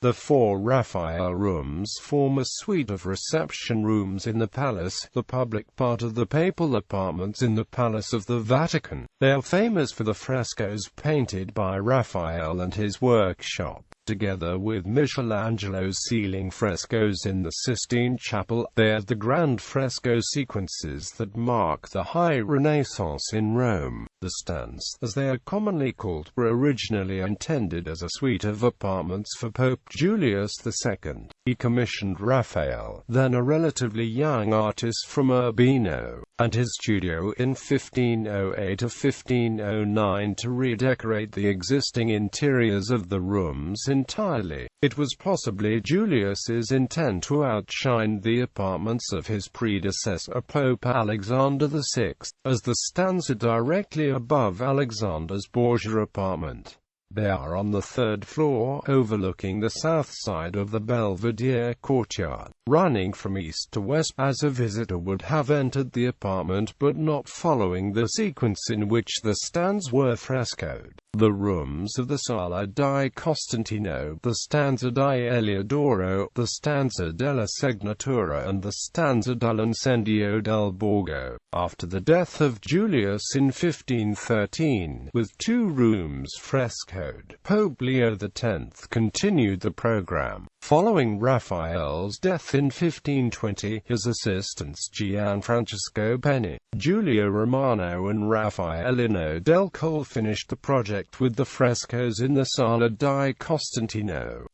The four Raphael Rooms form a suite of reception rooms in the palace, the public part of the papal apartments in the Palace of the Vatican. They are famous for the frescoes painted by Raphael and his workshop. Together with Michelangelo's ceiling frescoes in the Sistine Chapel, they are the grand fresco sequences that mark the High Renaissance in Rome. The Stanze, as they are commonly called, were originally intended as a suite of apartments for Pope Julius II. He commissioned Raphael, then a relatively young artist from Urbino, and his studio in 1508 or 1509 to redecorate the existing interiors of the rooms entirely. It was possibly Julius's intent to outshine the apartments of his predecessor Pope Alexander VI, as the stanza directly above Alexander's Borgia apartment. They are on the third floor, overlooking the south side of the Belvedere courtyard, running from east to west, as a visitor would have entered the apartment but not following the sequence in which the stands were frescoed. The rooms of the Sala di Costantino, the Stanza De La Adoro, the Stanza della Segnatura and the Stanza dell'Incendio del Borgo, after the death of Julius in 1513, with 2 rooms frescoed. Pope Leo X continued the program. Following Raphael's death in 1520, his assistants Gianfrancesco Penni, Giulio Romano and Raffaellino del Colle finished the project with the frescoes in the Sala di Costantino.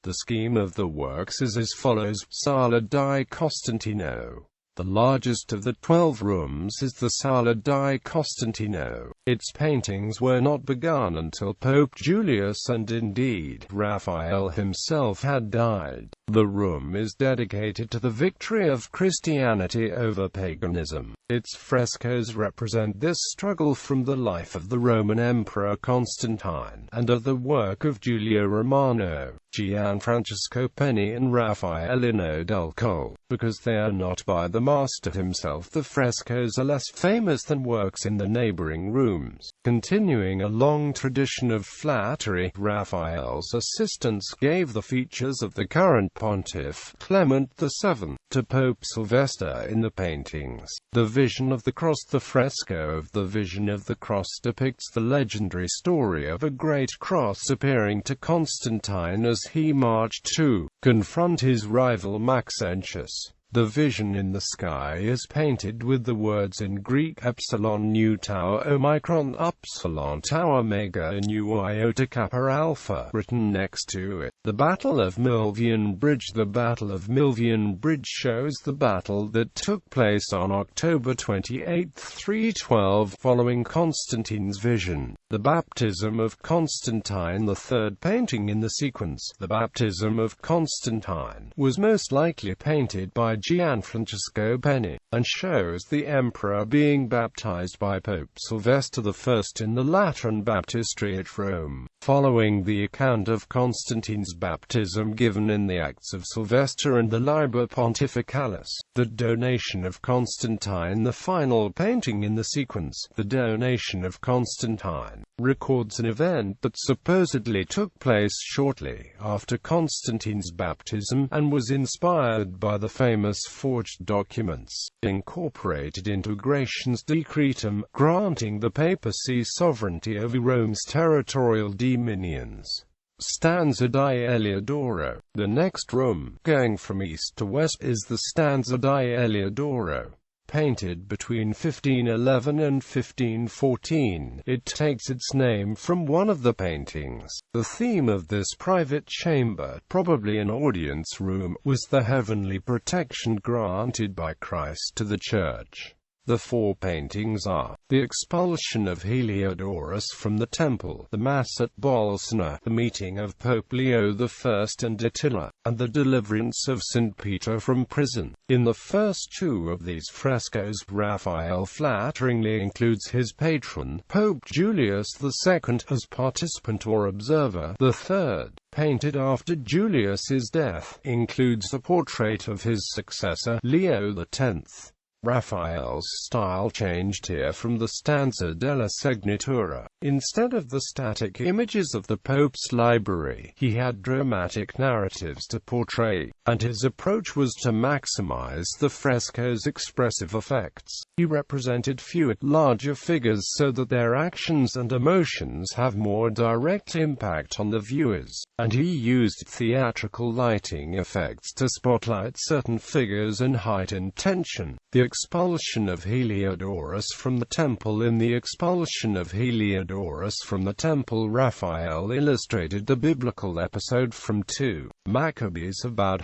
The scheme of the works is as follows. Sala di Costantino. The largest of the 12 rooms is the Sala di Costantino. Its paintings were not begun until Pope Julius, and indeed, Raphael himself had died. The room is dedicated to the victory of Christianity over paganism. Its frescoes represent this struggle from the life of the Roman Emperor Constantine, and of the work of Giulio Romano, Gianfrancesco Penni and Raffaellino del Colle. Because they are not by the master himself, the frescoes are less famous than works in the neighboring rooms. Continuing a long tradition of flattery, Raphael's assistants gave the features of the current pontiff, Clement VII, to Pope Sylvester in the paintings. The Vision of the Cross. The fresco of the Vision of the Cross depicts the legendary story of a great cross appearing to Constantine as he marched to confront his rival Maxentius. The vision in the sky is painted with the words in Greek Epsilon Nu Tau Omicron Upsilon Tau Omega Nu Iota Kappa Alpha written next to it. The Battle of Milvian Bridge. The Battle of Milvian Bridge shows the battle that took place on October 28, 312, following Constantine's vision. The Baptism of Constantine. The third painting in the sequence, the Baptism of Constantine, was most likely painted by Gianfrancesco Penni, and shows the emperor being baptized by Pope Sylvester I in the Lateran baptistry at Rome. Following the account of Constantine's baptism given in the Acts of Sylvester and the Liber Pontificalis, the Donation of Constantine. The final painting in the sequence, the Donation of Constantine, records an event that supposedly took place shortly after Constantine's baptism, and was inspired by the famous forged documents, incorporated into Gratian's Decretum, granting the papacy sovereignty over Rome's territorial dominions. Stanza De La Adoro. The next room, going from east to west, is the Stanza De La Adoro. Painted between 1511 and 1514, it takes its name from one of the paintings. The theme of this private chamber, probably an audience room, was the heavenly protection granted by Christ to the Church. The 4 paintings are: the expulsion of Hylia Doris from the temple, the Mass at Bolsena, the meeting of Pope Leo I and Attila, and the deliverance of St. Peter from prison. In the first 2 of these frescoes, Raphael flatteringly includes his patron, Pope Julius II, as participant or observer. The third, painted after Julius's death, includes a portrait of his successor, Leo X. Raphael's style changed here from the Stanza della Segnatura. Instead of the static images of the Pope's library, he had dramatic narratives to portray, and his approach was to maximize the fresco's expressive effects. He represented fewer, larger figures so that their actions and emotions have more direct impact on the viewers, and he used theatrical lighting effects to spotlight certain figures and heighten tension. The expulsion of Doris from the temple. In the expulsion of Doris from the temple, Raphael illustrated the biblical episode from 2 Maccabees about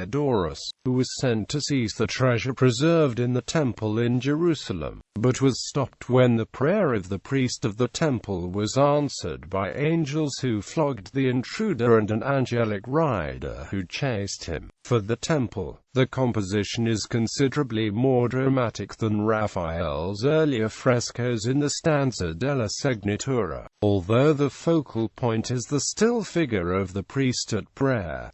Doris, who was sent to seize the treasure preserved in the temple in Jerusalem, but was stopped when the prayer of the priest of the temple was answered by angels who flogged the intruder and an angelic rider who chased him. For the temple, the composition is considerably more dramatic than Raphael's earlier frescoes in the Stanza della Segnatura. Although the focal point is the still figure of the priest at prayer,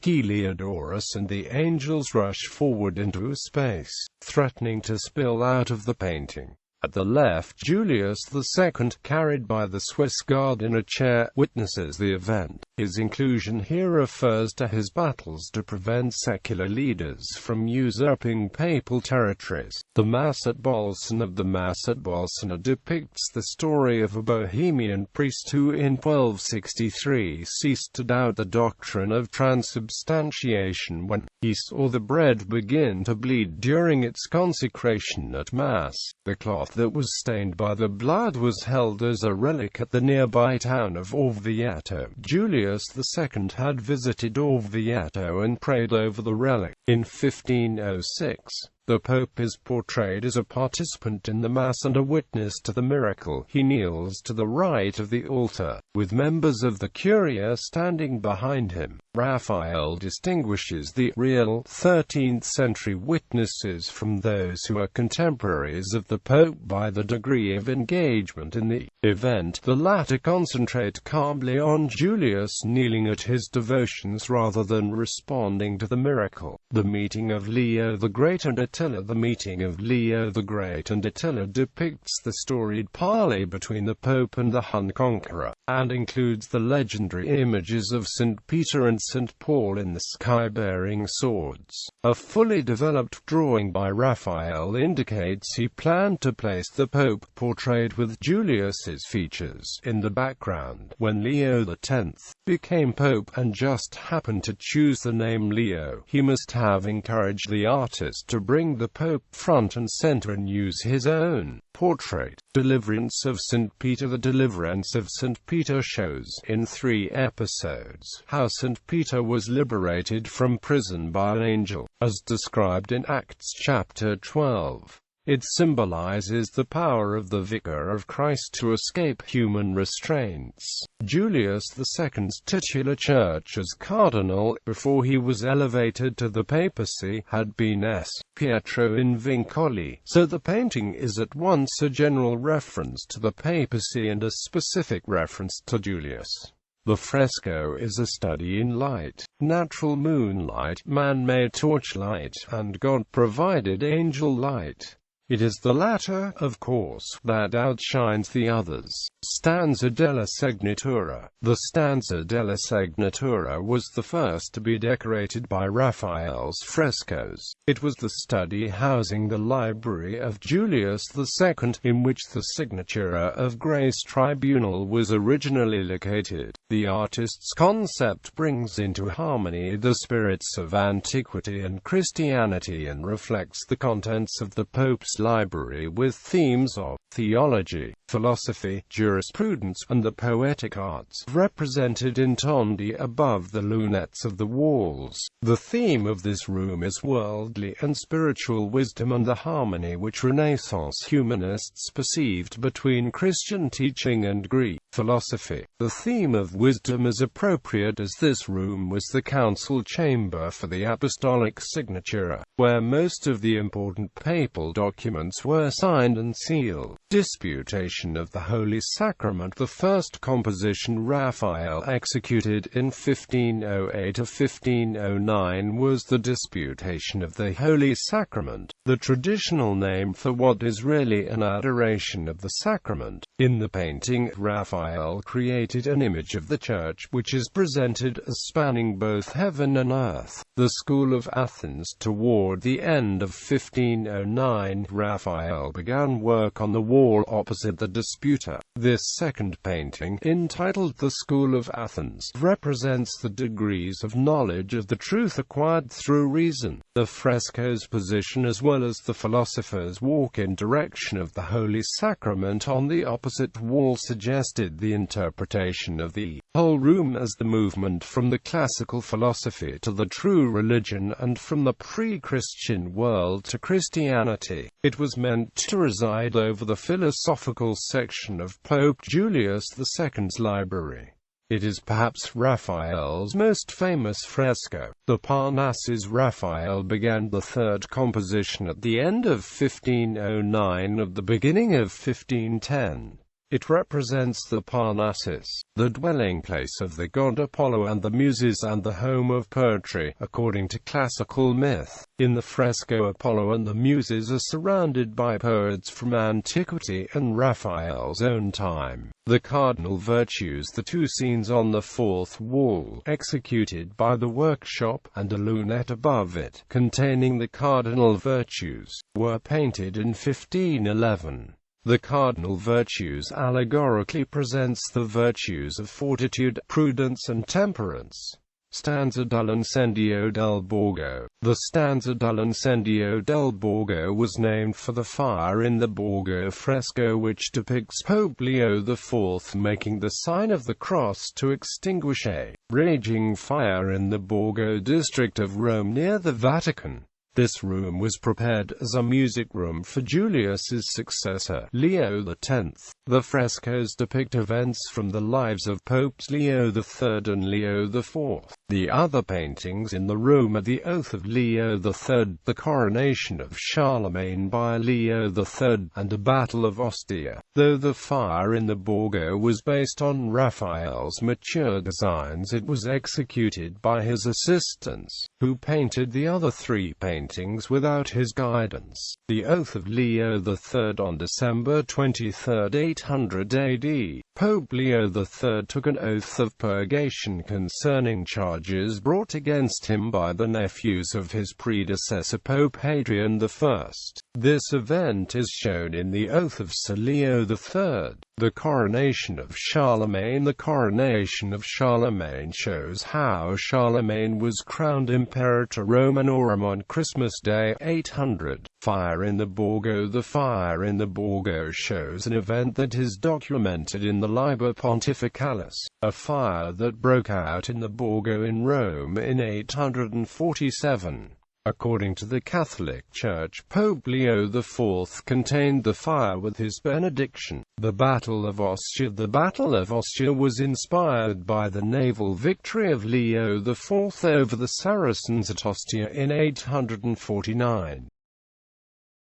Doris and the angels rush forward into space, threatening to spill out of the painting. At the left, Julius II, carried by the Swiss guard in a chair, witnesses the event. His inclusion here refers to his battles to prevent secular leaders from usurping papal territories. The Mass at Bolsena. The Mass at Bolsena depicts the story of a Bohemian priest who in 1263 ceased to doubt the doctrine of transubstantiation when he saw the bread begin to bleed during its consecration at Mass. The cloth that was stained by the blood was held as a relic at the nearby town of Orvieto. Julius II had visited Orvieto and prayed over the relic. In 1506, the Pope is portrayed as a participant in the Mass and a witness to the miracle. He kneels to the right of the altar, with members of the Curia standing behind him. Raphael distinguishes the real 13th-century witnesses from those who are contemporaries of the Pope by the degree of engagement in the event. The latter concentrate calmly on Julius kneeling at his devotions rather than responding to the miracle. The meeting of Leo the Great and Attila. The meeting of Leo the Great and Attila depicts the storied parley between the Pope and the Hun conqueror, and includes the legendary images of St. Peter and St. Paul in the sky bearing swords. A fully developed drawing by Raphael indicates he planned to place the Pope, portrayed with Julius's features, in the background. When Leo X became Pope, and just happened to choose the name Leo, he must have encouraged the artist to bring the Pope front and center and use his own portrait. Deliverance of St. Peter. The deliverance of St. Peter shows, in 3 episodes, how St. Peter was liberated from prison by an angel, as described in Acts chapter 12. It symbolizes the power of the Vicar of Christ to escape human restraints. Julius II's titular church as cardinal, before he was elevated to the papacy, had been S. Pietro in Vincoli, so the painting is at once a general reference to the papacy and a specific reference to Julius. The fresco is a study in light, natural moonlight, man-made torchlight, and God-provided angel light. It is the latter, of course, that outshines the others. Stanza della Segnatura. The Stanza della Segnatura was the first to be decorated by Raphael's frescoes. It was the study housing the library of Julius II, in which the Signatura of Grace Tribunal was originally located. The artist's concept brings into harmony the spirits of antiquity and Christianity and reflects the contents of the Pope's library with themes of theology, philosophy, jurisprudence, and the poetic arts, represented in tondi above the lunettes of the walls. The theme of this room is worldly and spiritual wisdom and the harmony which Renaissance humanists perceived between Christian teaching and Greek philosophy. The theme of wisdom is appropriate as this room was the council chamber for the apostolic signatura, where most of the important papal documents documents were signed and sealed. Disputation of the Holy Sacrament. The first composition Raphael executed in 1508–1509 was the Disputation of the Holy Sacrament, the traditional name for what is really an adoration of the sacrament. In the painting, Raphael created an image of the Church which is presented as spanning both heaven and earth. The School of Athens. Toward the end of 1509, Raphael began work on the wall opposite the Disputa. This second painting, entitled The School of Athens, represents the degrees of knowledge of the truth acquired through reason. The fresco's position as well as the philosopher's walk in direction of the Holy Sacrament on the opposite wall suggested the interpretation of the whole room as the movement from the classical philosophy to the true religion and from the pre-Christian world to Christianity. It was meant to reside over the philosophical section of Pope Julius II's library. It is perhaps Raphael's most famous fresco. The Parnassus. Raphael began the third composition at the end of 1509 of the beginning of 1510. It represents the Parnassus, the dwelling place of the god Apollo and the Muses and the home of poetry, according to classical myth. In the fresco, Apollo and the Muses are surrounded by poets from antiquity and Raphael's own time. The Cardinal Virtues. The two scenes on the fourth wall, executed by the workshop, and a lunette above it, containing the Cardinal Virtues, were painted in 1511. The Cardinal Virtues allegorically presents the virtues of fortitude, prudence and temperance. Stanza dell'Incendio del Borgo. The Stanza dell'Incendio del Borgo was named for the fire in the Borgo fresco which depicts Pope Leo IV making the sign of the cross to extinguish a raging fire in the Borgo district of Rome near the Vatican. This room was prepared as a music room for Julius's successor, Leo X. The frescoes depict events from the lives of Popes Leo III and Leo IV. The other paintings in the room are the Oath of Leo III, the Coronation of Charlemagne by Leo III, and a Battle of Ostia. Though the fire in the Borgo was based on Raphael's mature designs, it was executed by his assistants, who painted the other three paintings without his guidance. The Oath of Leo III. On December 23, 800 AD, Pope Leo III took an oath of purgation concerning charges brought against him by the nephews of his predecessor Pope Hadrian I. This event is shown in the Oath of Sir Leo III. The Coronation of Charlemagne. The Coronation of Charlemagne shows how Charlemagne was crowned Imperator Romanorum on Christmas Day, 800. Fire in the Borgo. The fire in the Borgo shows an event that is documented in the Liber Pontificalis, a fire that broke out in the Borgo in Rome in 847. According to the Catholic Church, Pope Leo IV contained the fire with his benediction. The Battle of Ostia. The Battle of Ostia was inspired by the naval victory of Leo IV over the Saracens at Ostia in 849.